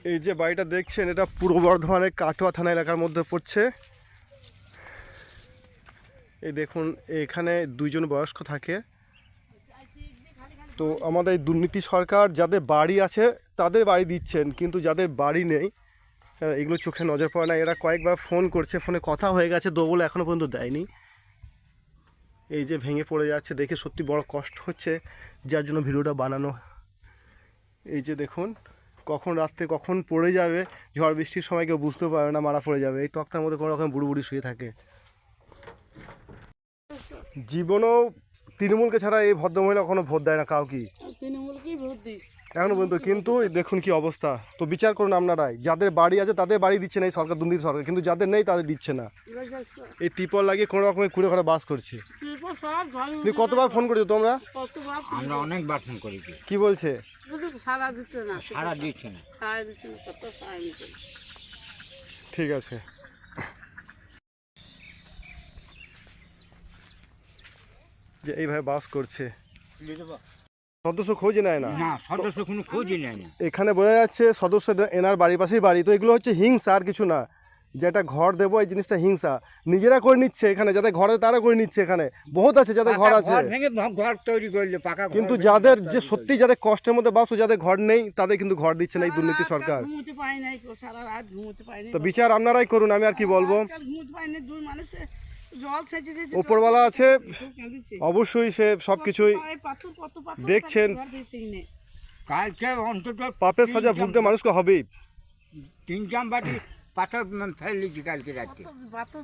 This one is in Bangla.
এই যে বাড়িটা দেখছেন এটা পূর্ব বর্ধমানের কাটোয়া থানা এলাকার মধ্যে পড়ছে। এই দেখুন এখানে দুইজন বয়স্ক থাকে। তো আমাদের এই দুর্নীতি সরকার যাদের বাড়ি আছে তাদের বাড়ি দিচ্ছেন, কিন্তু যাদের বাড়ি নেই এগুলো চোখে নজর পড়ে না। এরা কয়েকবার ফোন করছে, ফোনে কথা হয়ে গেছে, বলে এখনও পর্যন্ত দেয়নি। এই যে ভেঙে পড়ে যাচ্ছে, দেখে সত্যি বড় কষ্ট হচ্ছে, যার জন্য ভিডিওটা বানানো। এই যে দেখুন কখন রাত্রে কখন পড়ে যাবে, ঝড় বৃষ্টির সময় কেউ বুঝতে পারবে না, মারা পড়ে যাবে। এই তক্তার মধ্যে কোনো রকম বুড়ি বুড়ি শুয়ে থাকে। জীবনও তৃণমূলকে ছাড়া এই ভদ্রমহিলা কখনো ভোট দেয় না কাউকে, তৃণমূলকেই ভোট দিই এখনো পর্যন্ত। কিন্তু দেখুন কি অবস্থা। তো বিচার করুন আপনারাই, যাদের বাড়ি আছে তাদের বাড়ি দিচ্ছে না এই সরকার, দুর্নীতি সরকার, কিন্তু যাদের নেই তাদের দিচ্ছে না। এই ত্রিপল লাগিয়ে কোনো রকমের কুড়ে ঘরে বাস করছে। তুমি কতবার ফোন করেছো তোমরা? আমরা অনেকবার ফোন করেছি। কি বলছে? সারা দিচ্ছে না, সারা দিচ্ছে না। সারা দিচ্ছে না, কত সারা দিচ্ছে না। ঠিক আছে। যে এইভাবে বাস করছে, সদস্য খোঁজে নেয় না। না, সদস্য কোনো খোঁজই নেয় না। এখানে বোঝা যাচ্ছে সদস্যদের এনার বাড়ির পাশেই বাড়ি। তো এগুলো হচ্ছে হিংসা, আর কিছু না। যেটা ঘর দেবো এই জিনিসটা হিংসা, নিজেরা করে নিচ্ছে। এখানে যাদের ঘরে তারা করে নিচ্ছে, এখানে বহুত আছে যাদের ঘর আছে, ভেঙে ঘর তৈরি করলে পাকা ঘর, কিন্তু যাদের যে সত্যি যাদের কষ্টের মধ্যে বাস, যাদের ঘর নেই তাদের কিন্তু ঘর দিচ্ছে না এই দুর্নীতি সরকার। ঘুমোতে পারি নাই, সারা রাত ঘুমোতে পারি নাই। তো বিচার আপনারাই করুন, আমি আর কি বলবো। ঘুমোতে পারি নাই, দুই মানুষে জল ছেঁচে ছেঁচে ওপরওয়ালা আছে, কাঁদিছে। অবশ্যই সে সব কিছুই পাথর কত পাথর দেখছেন। কালকে অন্তত পাপের সাজা ভুগতে মানুষকে হবেই। 3 জাম বাটি পাথর ফেলেছি কালকে রাতে। পাথর